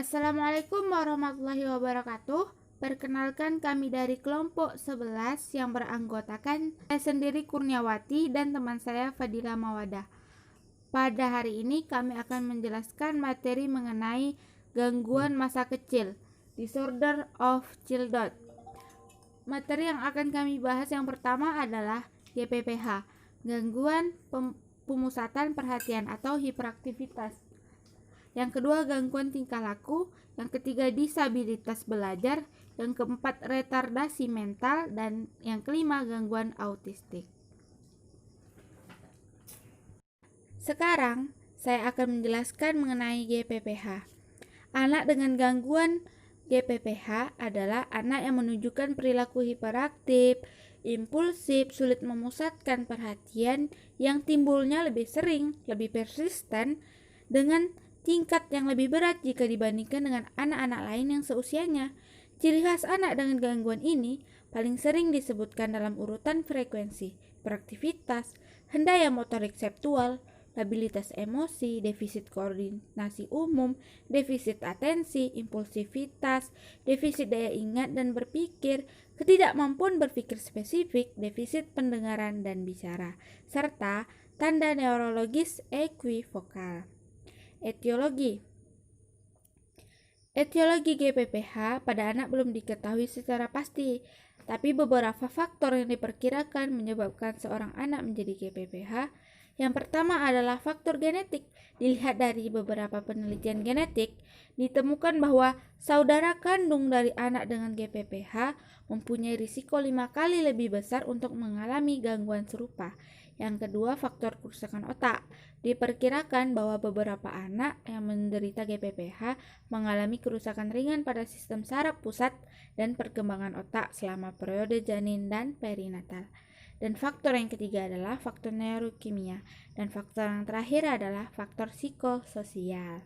Assalamualaikum warahmatullahi wabarakatuh. Perkenalkan kami dari kelompok 11 yang beranggotakan saya sendiri Kurniawati dan teman saya Fadila Mawadah. Pada hari ini kami akan menjelaskan materi mengenai gangguan masa kecil, Disorder of Childhood. Materi yang akan kami bahas yang pertama adalah GPPH, gangguan pemusatan perhatian atau hiperaktivitas. Yang kedua, gangguan tingkah laku. Yang ketiga, disabilitas belajar. Yang keempat, retardasi mental. Dan yang kelima, gangguan autistik. Sekarang, saya akan menjelaskan mengenai GPPH. Anak dengan gangguan GPPH adalah anak yang menunjukkan perilaku hiperaktif, impulsif, sulit memusatkan perhatian, yang timbulnya lebih sering, lebih persisten, dengan tingkat yang lebih berat jika dibandingkan dengan anak-anak lain yang seusianya. Ciri khas anak dengan gangguan ini paling sering disebutkan dalam urutan frekuensi, hiperaktivitas, hendaya motorik septual, labilitas emosi, defisit koordinasi umum, defisit atensi, impulsivitas, defisit daya ingat dan berpikir, ketidakmampuan berpikir spesifik, defisit pendengaran dan bicara, serta tanda neurologis equivokal. Etiologi GPPH pada anak belum diketahui secara pasti, tapi beberapa faktor yang diperkirakan menyebabkan seorang anak menjadi GPPH. Yang pertama adalah faktor genetik. Dilihat dari beberapa penelitian genetik, ditemukan bahwa saudara kandung dari anak dengan GPPH mempunyai risiko 5 kali lebih besar untuk mengalami gangguan serupa. Yang kedua, faktor kerusakan otak. Diperkirakan bahwa beberapa anak yang menderita GPPH mengalami kerusakan ringan pada sistem saraf pusat dan perkembangan otak selama periode janin dan perinatal. Dan faktor yang ketiga adalah faktor neurokimia. Dan faktor yang terakhir adalah faktor psikososial.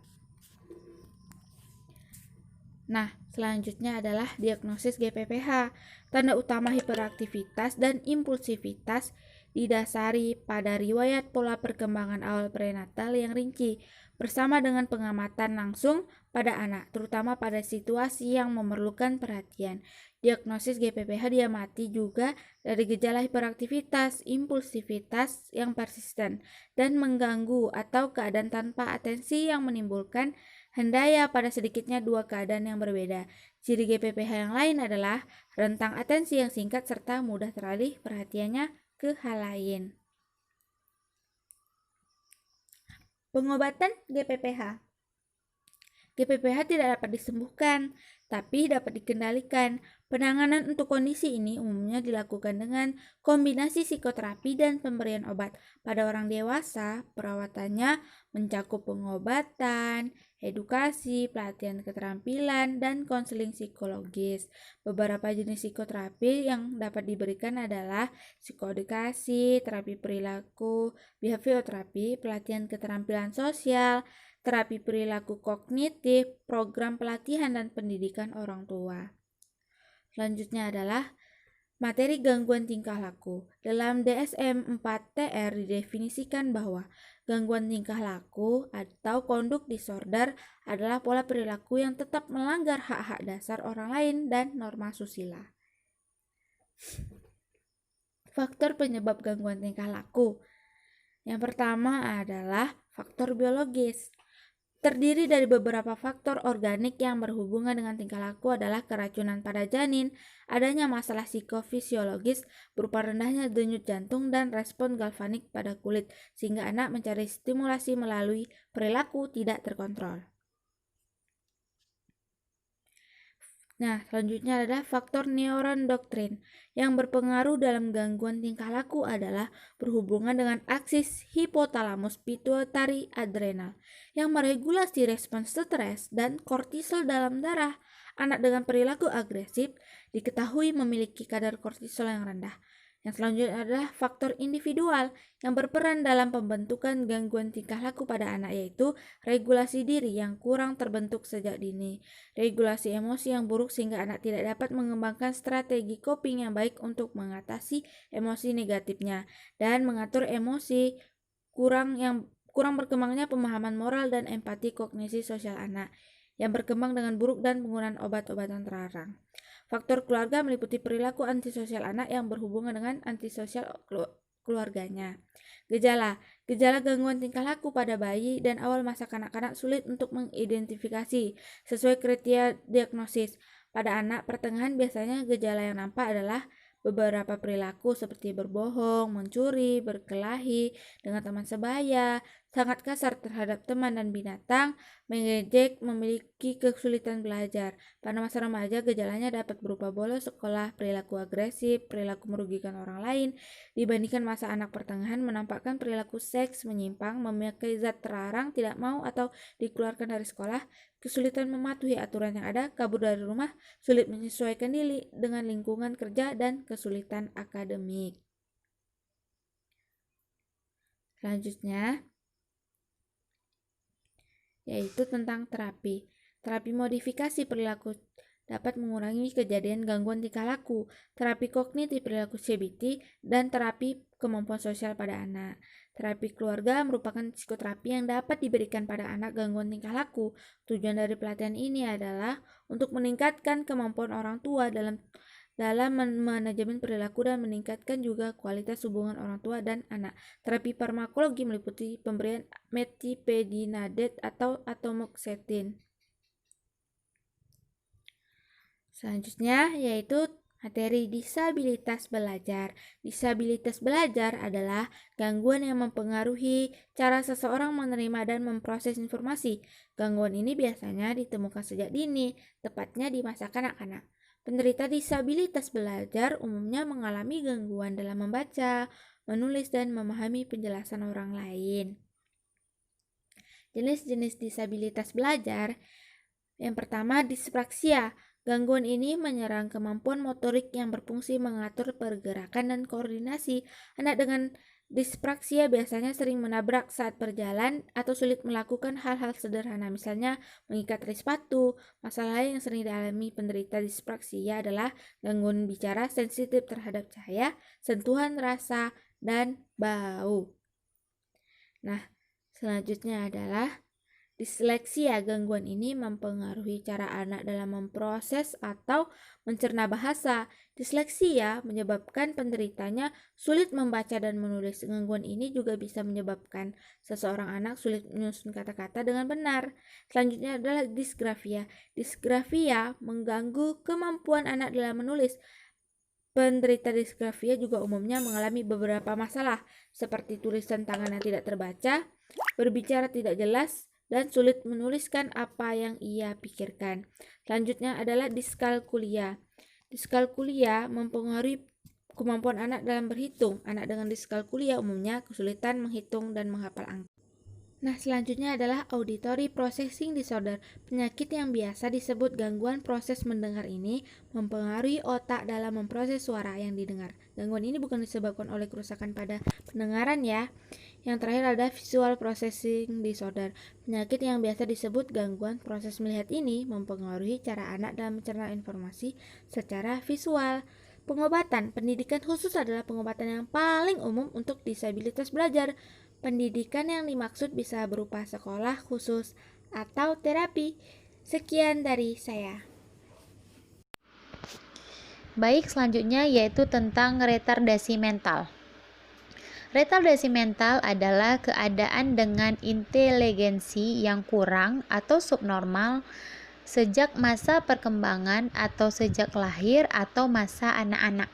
Nah, selanjutnya adalah diagnosis GPPH. Tanda utama hiperaktivitas dan impulsivitas didasari pada riwayat pola perkembangan awal prenatal yang rinci, bersama dengan pengamatan langsung pada anak, terutama pada situasi yang memerlukan perhatian. Diagnosis GPPH diamati juga dari gejala hiperaktivitas, impulsivitas yang persisten dan mengganggu atau keadaan tanpa atensi yang menimbulkan hendaya pada sedikitnya dua keadaan yang berbeda. Ciri GPPH yang lain adalah rentang atensi yang singkat serta mudah teralih perhatiannya ke hal lain. Pengobatan GPPH. GPPH tidak dapat disembuhkan, tapi dapat dikendalikan. Penanganan untuk kondisi ini umumnya dilakukan dengan kombinasi psikoterapi dan pemberian obat. Pada orang dewasa, perawatannya mencakup pengobatan, edukasi, pelatihan keterampilan, dan konseling psikologis. Beberapa jenis psikoterapi yang dapat diberikan adalah psikoedukasi, terapi perilaku, behavioterapi, pelatihan keterampilan sosial, terapi perilaku kognitif, program pelatihan dan pendidikan orang tua. Selanjutnya adalah materi gangguan tingkah laku. Dalam DSM-4-TR didefinisikan bahwa gangguan tingkah laku atau conduct disorder adalah pola perilaku yang tetap melanggar hak-hak dasar orang lain dan norma susila. Faktor penyebab gangguan tingkah laku. Yang pertama adalah faktor biologis. Terdiri dari beberapa faktor organik yang berhubungan dengan tingkah laku adalah keracunan pada janin, adanya masalah psikofisiologis berupa rendahnya denyut jantung dan respon galvanik pada kulit, sehingga anak mencari stimulasi melalui perilaku tidak terkontrol. Nah, selanjutnya adalah faktor neuron doktrin. Yang berpengaruh dalam gangguan tingkah laku adalah berhubungan dengan aksis hipotalamus pituitari adrenal yang meregulasi respons stres dan kortisol dalam darah. Anak dengan perilaku agresif diketahui memiliki kadar kortisol yang rendah. Yang selanjutnya adalah faktor individual yang berperan dalam pembentukan gangguan tingkah laku pada anak, yaitu regulasi diri yang kurang terbentuk sejak dini, regulasi emosi yang buruk sehingga anak tidak dapat mengembangkan strategi coping yang baik untuk mengatasi emosi negatifnya, dan mengatur emosi kurang berkembangnya pemahaman moral dan empati kognisi sosial anak. yang berkembang dengan buruk dan penggunaan obat-obatan terlarang. Faktor keluarga meliputi perilaku antisosial anak yang berhubungan dengan antisosial keluarganya. Gejala gangguan tingkah laku pada bayi dan awal masa kanak-kanak sulit untuk mengidentifikasi sesuai kriteria diagnosis. Pada anak pertengahan biasanya gejala yang nampak adalah beberapa perilaku seperti berbohong, mencuri, berkelahi dengan teman sebaya, sangat kasar terhadap teman dan binatang, mengejek, memiliki kesulitan belajar. Pada masa remaja, gejalanya dapat berupa bolos sekolah, perilaku agresif, perilaku merugikan orang lain. Dibandingkan masa anak pertengahan, menampakkan perilaku seks menyimpang, memakai zat terlarang, tidak mau atau dikeluarkan dari sekolah, kesulitan mematuhi aturan yang ada, kabur dari rumah, sulit menyesuaikan diri dengan lingkungan kerja, dan kesulitan akademik. Selanjutnya, yaitu tentang terapi. Terapi modifikasi perilaku dapat mengurangi kejadian gangguan tingkah laku, terapi kognitif perilaku CBT, dan terapi kemampuan sosial pada anak. Terapi keluarga merupakan psikoterapi yang dapat diberikan pada anak gangguan tingkah laku. Tujuan dari pelatihan ini adalah untuk meningkatkan kemampuan orang tua dalam manajemen perilaku dan meningkatkan juga kualitas hubungan orang tua dan anak. Terapi farmakologi meliputi pemberian methylphenidate atau atomoxetin. Selanjutnya yaitu materi disabilitas belajar. Disabilitas belajar adalah gangguan yang mempengaruhi cara seseorang menerima dan memproses informasi. Gangguan ini biasanya ditemukan sejak dini, tepatnya di masa kanak-kanak. Penderita disabilitas belajar umumnya mengalami gangguan dalam membaca, menulis, dan memahami penjelasan orang lain. Jenis-jenis disabilitas belajar. Yang pertama, dispraksia. Gangguan ini menyerang kemampuan motorik yang berfungsi mengatur pergerakan dan koordinasi. Anak dengan dispraksia biasanya sering menabrak saat berjalan atau sulit melakukan hal-hal sederhana, misalnya mengikat tali sepatu. Masalah yang sering dialami penderita dispraksia adalah gangguan bicara sensitif terhadap cahaya, sentuhan, rasa, dan bau. Nah, selanjutnya adalah disleksia. Gangguan ini mempengaruhi cara anak dalam memproses atau mencerna bahasa. Disleksia menyebabkan penderitanya sulit membaca dan menulis. Gangguan ini juga bisa menyebabkan seseorang anak sulit menyusun kata-kata dengan benar. Selanjutnya adalah disgrafia. Disgrafia mengganggu kemampuan anak dalam menulis. Penderita disgrafia juga umumnya mengalami beberapa masalah, seperti tulisan tangan yang tidak terbaca, berbicara tidak jelas, dan sulit menuliskan apa yang ia pikirkan. Selanjutnya adalah diskalkulia. Diskalkulia mempengaruhi kemampuan anak dalam berhitung. Anak dengan diskalkulia umumnya kesulitan menghitung dan menghafal angka. Nah, selanjutnya adalah auditory processing disorder. Penyakit yang biasa disebut gangguan proses mendengar ini mempengaruhi otak dalam memproses suara yang didengar. Gangguan ini bukan disebabkan oleh kerusakan pada pendengaran ya. Yang terakhir ada visual processing disorder. Penyakit yang biasa disebut gangguan proses melihat ini mempengaruhi cara anak dalam mencerna informasi secara visual. Pengobatan. Pendidikan khusus adalah pengobatan yang paling umum untuk disabilitas belajar. Pendidikan yang dimaksud bisa berupa sekolah khusus atau terapi. Sekian dari saya. Baik, selanjutnya yaitu tentang retardasi mental. Retardasi mental adalah keadaan dengan inteligensi yang kurang atau subnormal sejak masa perkembangan atau sejak lahir atau masa anak-anak.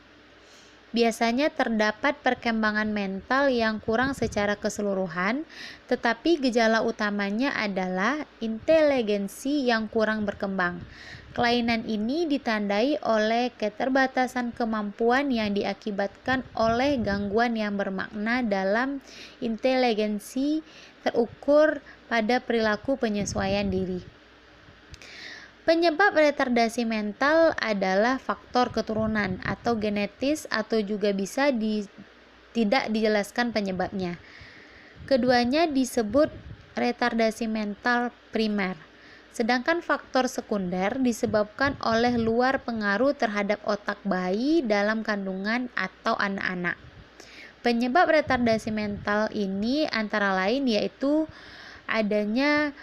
Biasanya terdapat perkembangan mental yang kurang secara keseluruhan, tetapi gejala utamanya adalah inteligensi yang kurang berkembang. Kelainan ini ditandai oleh keterbatasan kemampuan yang diakibatkan oleh gangguan yang bermakna dalam inteligensi terukur pada perilaku penyesuaian diri. Penyebab retardasi mental adalah faktor keturunan atau genetis atau juga bisa tidak dijelaskan penyebabnya. Keduanya disebut retardasi mental primer. Sedangkan faktor sekunder disebabkan oleh luar pengaruh terhadap otak bayi dalam kandungan atau anak-anak. Penyebab retardasi mental ini antara lain yaitu adanya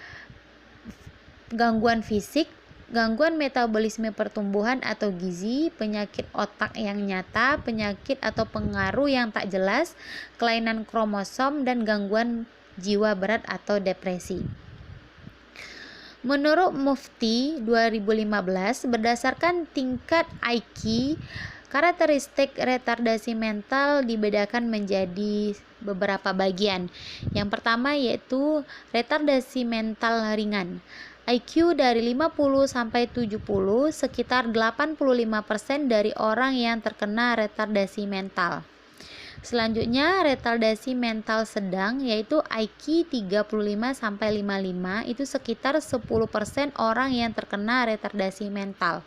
gangguan fisik, gangguan metabolisme pertumbuhan atau gizi, penyakit otak yang nyata, penyakit atau pengaruh yang tak jelas, kelainan kromosom, dan gangguan jiwa berat atau depresi. Menurut Mufti 2015, berdasarkan tingkat IQ, karakteristik retardasi mental dibedakan menjadi beberapa bagian. Yang pertama yaitu retardasi mental ringan. IQ dari 50 sampai 70, sekitar 85% dari orang yang terkena retardasi mental. Selanjutnya, retardasi mental sedang yaitu IQ 35 sampai 55, itu sekitar 10% orang yang terkena retardasi mental.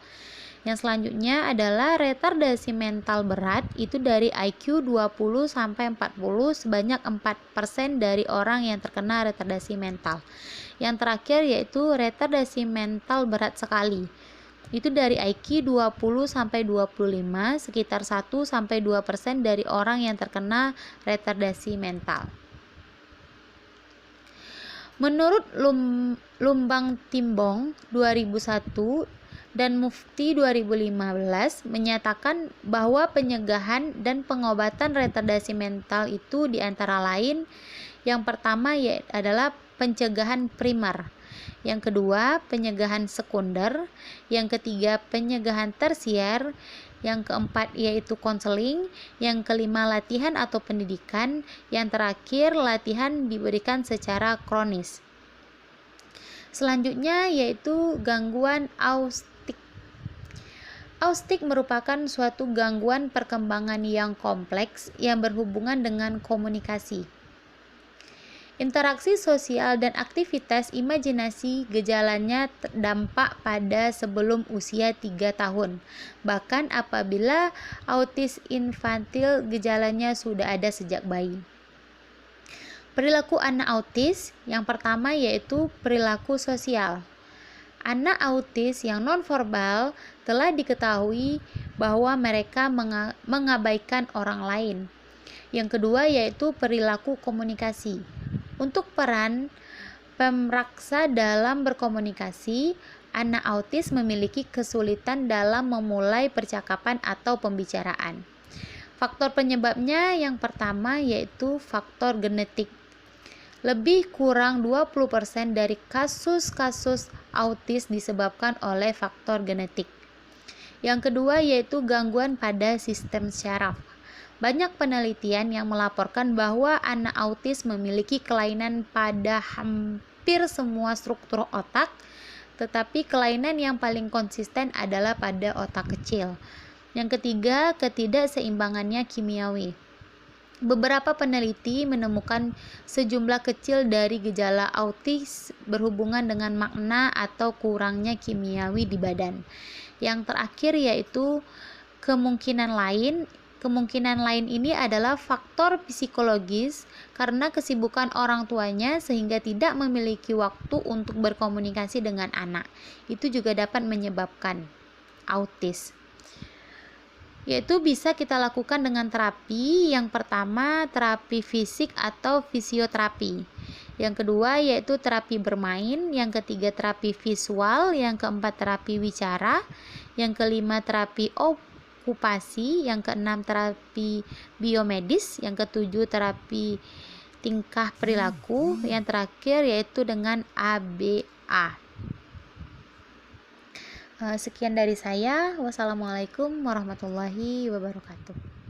Yang selanjutnya adalah retardasi mental berat, itu dari IQ 20 sampai 40, sebanyak 4% dari orang yang terkena retardasi mental. Yang terakhir yaitu retardasi mental berat sekali. Itu dari IQ 20 sampai 25, sekitar 1 sampai 2% dari orang yang terkena retardasi mental. Menurut Lumbang Timbong 2001 dan Mufti 2015 menyatakan bahwa pencegahan dan pengobatan retardasi mental itu diantara lain, yang pertama adalah pencegahan primer, yang kedua pencegahan sekunder, yang ketiga pencegahan tersier, yang keempat yaitu konseling, yang kelima latihan atau pendidikan, yang terakhir latihan diberikan secara kronis. Selanjutnya yaitu gangguan autistik. Autistik merupakan suatu gangguan perkembangan yang kompleks yang berhubungan dengan komunikasi, interaksi sosial, dan aktivitas imajinasi. Gejalanya terdampak pada sebelum usia 3 tahun. Bahkan apabila autis infantil, gejalanya sudah ada sejak bayi. Perilaku anak autis, yang pertama yaitu perilaku sosial. Anak autis yang nonverbal telah diketahui bahwa mereka mengabaikan orang lain. Yang kedua yaitu perilaku komunikasi. Untuk peran pemraksa dalam berkomunikasi, anak autis memiliki kesulitan dalam memulai percakapan atau pembicaraan. Faktor penyebabnya yang pertama yaitu faktor genetik. Lebih kurang 20% dari kasus-kasus autis disebabkan oleh faktor genetik. Yang kedua yaitu gangguan pada sistem syaraf. Banyak penelitian yang melaporkan bahwa anak autis memiliki kelainan pada hampir semua struktur otak, tetapi kelainan yang paling konsisten adalah pada otak kecil. Yang ketiga, ketidakseimbangannya kimiawi. Beberapa peneliti menemukan sejumlah kecil dari gejala autis berhubungan dengan makna atau kurangnya kimiawi di badan. Yang terakhir yaitu kemungkinan lain ini adalah faktor psikologis karena kesibukan orang tuanya sehingga tidak memiliki waktu untuk berkomunikasi dengan anak. Itu juga dapat menyebabkan autis. Yaitu bisa kita lakukan dengan terapi. Yang pertama terapi fisik atau fisioterapi, yang kedua yaitu terapi bermain, yang ketiga terapi visual, yang keempat terapi wicara, yang kelima terapi okupasi, yang keenam terapi biomedis, yang ketujuh terapi tingkah perilaku, yang terakhir yaitu dengan ABA. Sekian dari saya. Wassalamualaikum warahmatullahi wabarakatuh.